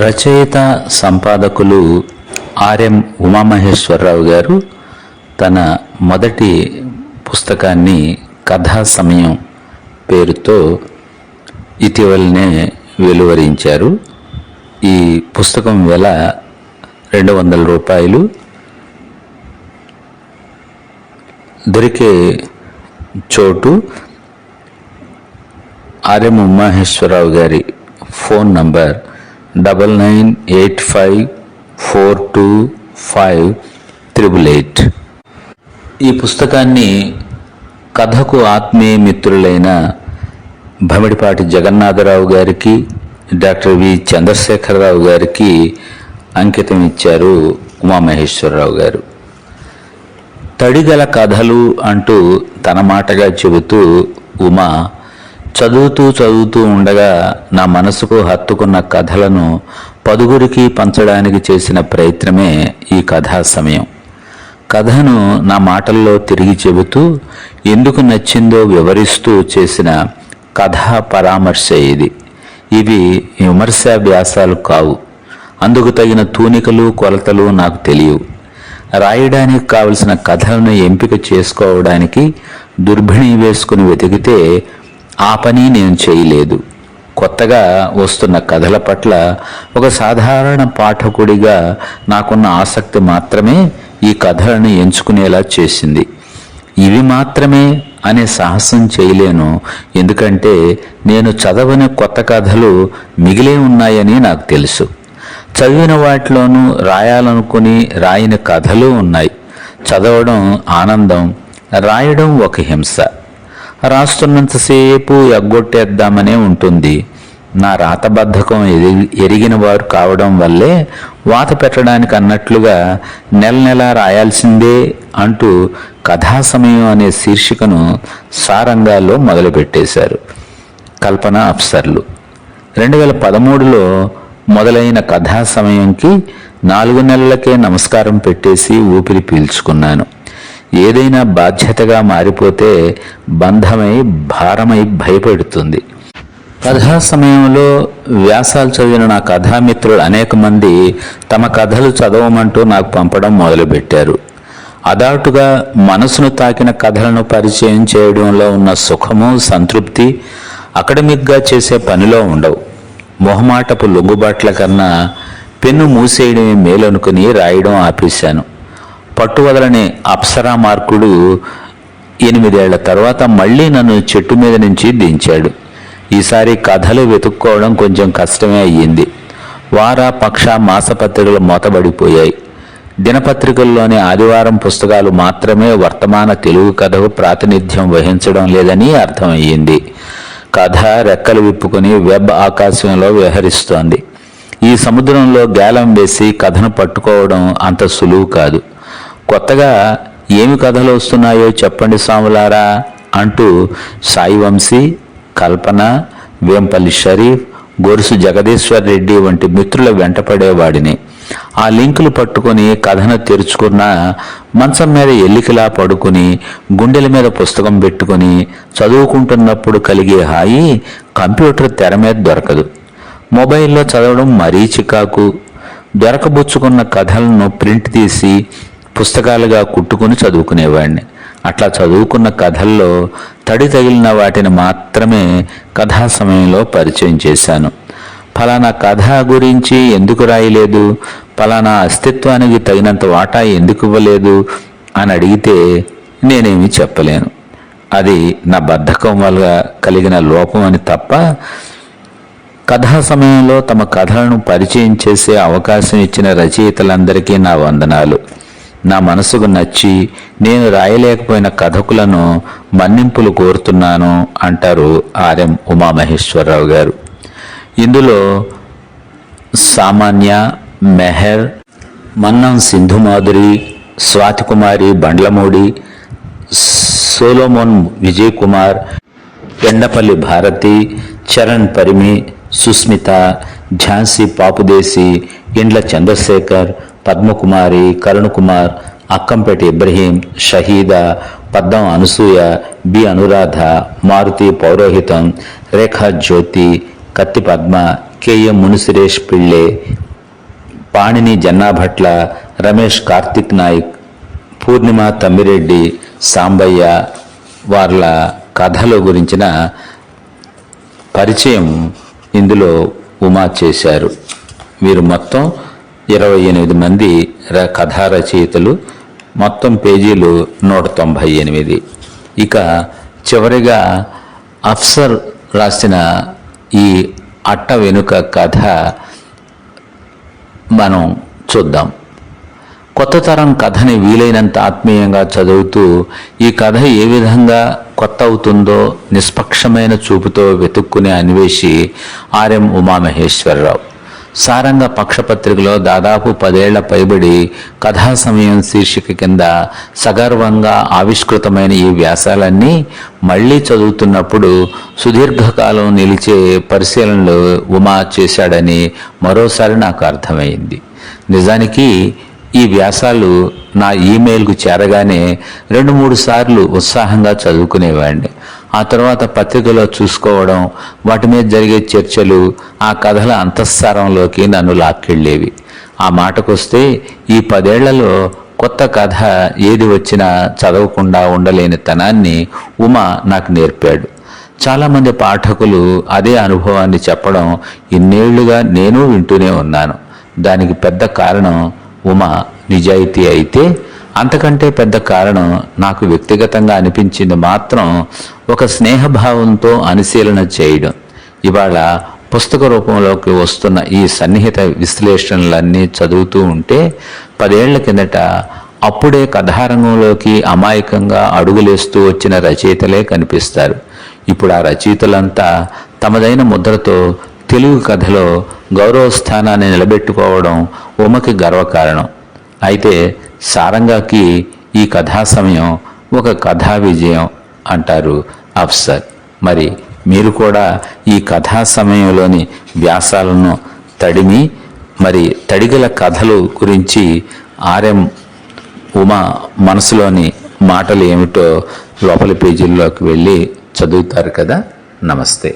రచయిత సంపాదకులు ఆర్ఎం ఉమామహేశ్వరరావు గారు తన మొదటి పుస్తకాన్ని కథా సమయం పేరుతో ఇటీవలనే వెలువరించారు. ఈ పుస్తకం వెల 200 రూపాయలు. దొరికే చోటు ఆర్ఎం ఉమామహేశ్వరరావు గారి ఫోన్ నంబర్ 9985425888. ఈ పుస్తకాన్ని కథకు ఆత్మీయ మిత్రులైన భమిడిపాటి జగన్నాథరావు గారికి, డాక్టర్ వి చంద్రశేఖరరావు గారికి అంకితం ఇచ్చారు ఉమామహేశ్వరరావు గారు. తడిగల కథలు అంటూ తన మాటగా చెబుతూ ఉమా చదువుతూ ఉండగా నా మనసుకు హత్తుకున్న కథలను పదుగురికి పంచడానికి చేసిన ప్రయత్నమే ఈ కథా సమయం. కథను నా మాటల్లో తిరిగి చెబుతూ ఎందుకు నచ్చిందో వివరిస్తూ చేసిన కథా పరామర్శ ఇది. ఇవి విమర్శా వ్యాసాలు కావు. అందుకు తగిన తూనికలు కొలతలు నాకు తెలియవు. రాయడానికి కావలసిన కథలను ఎంపిక చేసుకోవడానికి దుర్భిణి వేసుకుని వెతికితే ఆ పని నేను చేయలేదు. కొత్తగా వస్తున్న కథల పట్ల ఒక సాధారణ పాఠకుడిగా నాకున్న ఆసక్తి మాత్రమే ఈ కథలను ఎంచుకునేలా చేసింది. ఇవి మాత్రమే అనే సాహసం చేయలేను. ఎందుకంటే నేను చదవని కొత్త కథలు మిగిలే ఉన్నాయని నాకు తెలుసు. చదివిన వాటిలోనూ రాయాలనుకుని రాయని కథలు ఉన్నాయి. చదవడం ఆనందం, రాయడం ఒక హింస. రాస్తున్నంతసేపు ఎగ్గొట్టేద్దామనే ఉంటుంది. నా రాతబద్ధకం ఎరిగిన వారు కావడం వల్లే వాత పెట్టడానికి అన్నట్లుగా నెల రాయాల్సిందే అంటూ కథా సమయం అనే శీర్షికను సారంగాల్లో మొదలుపెట్టేశారు కల్పన అప్సర్లు. 2013లో మొదలైన కథా సమయంకి 4 నెలలకే నమస్కారం పెట్టేసి ఊపిరి పీల్చుకున్నాను. ఏదైనా బాధ్యతగా మారిపోతే బంధమై భారమై భయపెడుతుంది. కథా సమయంలో వ్యాసాలు చదివిన నా కథామిత్రులు అనేక మంది తమ కథలు చదవమంటూ నాకు పంపడం మొదలుపెట్టారు. అదాటుగా మనసును తాకిన కథలను పరిచయం చేయడంలో ఉన్న సుఖము, సంతృప్తి అకడమిక్గా చేసే పనిలో ఉండవు. మొహమాటపు లొంగుబాట్ల కన్నా పెన్ను మూసేయడమే మేలనుకుని రాయడం ఆపేశాను. పట్టువదలని అప్సరా మార్కుడు 8 ఏళ్ల తర్వాత మళ్ళీ నన్ను చెట్టు మీద నుంచి దించాడు. ఈసారి కథలు వెతుక్కోవడం కొంచెం కష్టమే అయ్యింది. వార, పక్ష, మాసపత్రికలు మూతబడిపోయాయి. దినపత్రికల్లోని ఆదివారం పుస్తకాలు మాత్రమే వర్తమాన తెలుగు కథకు ప్రాతినిధ్యం వహించడం లేదని అర్థమయ్యింది. కథ రెక్కలు విప్పుకొని వెబ్ ఆకాశంలో విహరిస్తోంది. ఈ సముద్రంలో గేలం వేసి కథను పట్టుకోవడం అంత సులువు కాదు. కొత్తగా ఏమి కథలు వస్తున్నాయో చెప్పండి సాములారా అంటూ సాయి వంశీ, కల్పన, వేంపల్లి షరీఫ్, గొరుసు జగదీశ్వర్ రెడ్డి వంటి మిత్రుల వెంటపడేవాడిని. ఆ లింకులు పట్టుకుని కథను తెరుచుకున్న మంచం మీద ఎల్లికలా పడుకుని గుండెల మీద పుస్తకం పెట్టుకుని చదువుకుంటున్నప్పుడు కలిగే హాయి కంప్యూటర్ తెర మీద దొరకదు. మొబైల్లో చదవడం మరీ చికాకు. దొరకబుచ్చుకున్న కథలను ప్రింట్ తీసి పుస్తకాలుగా కుట్టుకుని చదువుకునేవాడిని. అట్లా చదువుకున్న కథల్లో తడి తగిలిన వాటిని మాత్రమే కథా సమయంలో పరిచయం చేశాను. ఫలానా కథ గురించి ఎందుకు రాయలేదు, ఫలానా అస్తిత్వానికి తగినంత వాటా ఎందుకు ఇవ్వలేదు అని అడిగితే నేనేమి చెప్పలేను. అది నా బద్ధకం వల్ల కలిగిన లోపం అని తప్ప కథా సమయంలో తమ కథలను పరిచయం చేసే అవకాశం ఇచ్చిన రచయితలందరికీ నా వందనాలు. నా మనసుకు నచ్చి నేను రాయలేకపోయిన కథకులను మన్నింపులు కోరుతున్నాను అంటారు ఆర్ఎం ఉమామహేశ్వరరావు గారు. ఇందులో సామాన్య, మెహర్, మన్నం సింధుమాధురి, స్వాతికుమారి బండ్లమూడి, సోలోమోన్ విజయ్ కుమార్, ఎండపల్లి భారతి, చరణ్ పరిమి, సుస్మిత, ఝాన్సీ పాపుదేశి, ఇండ్ల చంద్రశేఖర్, పద్మకుమారి, కరుణకుమార్, అక్కంపేటి ఇబ్రహీం, షహీదా, పద్దం అనసూయ, బి అనురాధ, మారుతి పౌరోహితం, రేఖా జ్యోతి, కత్తి పద్మ, కెఎం మునిసురేష్ పిళ్ళే, పాణిని జన్నాభట్ల, రమేష్ కార్తిక్ నాయక్, పూర్ణిమ తమ్మిరెడ్డి, సాంబయ్య వాళ్ళ కథల గురించిన పరిచయం ఇందులో ఉమా చేశారు. వీరు మొత్తం 28 మంది కథా రచయితలు, మొత్తం పేజీలు 198. ఇక చివరిగా అఫ్సర్ రాసిన ఈ అట్ట వెనుక కథ మనం చూద్దాం. కొత్త తరం కథని వీలైనంత ఆత్మీయంగా చదువుతూ ఈ కథ ఏ విధంగా కొత్త అవుతుందో నిష్పక్షమైన చూపుతో వెతుక్కునే అన్వేషి ఆర్ఎం ఉమామహేశ్వరరావు. సారంగ పక్షపత్రికలో దాదాపు 10 ఏళ్ల పైబడి కథా సమయం శీర్షిక కింద సగర్వంగా ఆవిష్కృతమైన ఈ వ్యాసాలన్నీ మళ్లీ చదువుతున్నప్పుడు సుదీర్ఘకాలం నిలిచే పరిశీలనలు ఉమా చేశాడని మరోసారి నాకు అర్థమైంది. నిజానికి ఈ వ్యాసాలు నా ఈమెయిల్కు చేరగానే 2-3 సార్లు ఉత్సాహంగా చదువుకునేవాడిని. ఆ తర్వాత పత్రికలో చూసుకోవడం, వాటి మీద జరిగే చర్చలు ఆ కథల అంతఃసారంలోకి నన్ను లాక్కెళ్ళేవి. ఆ మాటకొస్తే ఈ 10 ఏళ్లలో కొత్త కథ ఏది వచ్చినా చదవకుండా ఉండలేని తనాన్ని ఉమా నాకు నేర్పాడు. చాలామంది పాఠకులు అదే అనుభవాన్ని చెప్పడం ఇన్నేళ్లుగా నేను వింటూనే ఉన్నాను. దానికి పెద్ద కారణం ఉమా నిజాయితీ అయితే, అంతకంటే పెద్ద కారణం నాకు వ్యక్తిగతంగా అనిపించింది మాత్రం ఒక స్నేహభావంతో అనుశీలన చేయడం. ఇవాళ పుస్తక రూపంలోకి వస్తున్న ఈ సన్నిహిత విశ్లేషణలన్నీ చదువుతూ ఉంటే 10 ఏళ్ల కిందట అప్పుడే కథారంగంలోకి అమాయకంగా అడుగులేస్తూ వచ్చిన రచయితలే కనిపిస్తారు. ఇప్పుడు ఆ రచయితలంతా తమదైన ముద్రతో తెలుగు కథలో గౌరవ స్థానాన్ని నిలబెట్టుకోవడం ఉమకి గర్వకారణం. అయితే సారంగాకి ఈ కథా సమయం ఒక కథా విజయం అంటారు అఫ్సర్. మరి మీరు కూడా ఈ కథా సమయంలోని వ్యాసాలను తడిమి మరి తడిగల కథలు గురించి ఆర్ఎం ఉమా మనసులోని మాటలు ఏమిటో లోపలి పేజీల్లోకి వెళ్ళి చదువుతారు కదా. నమస్తే.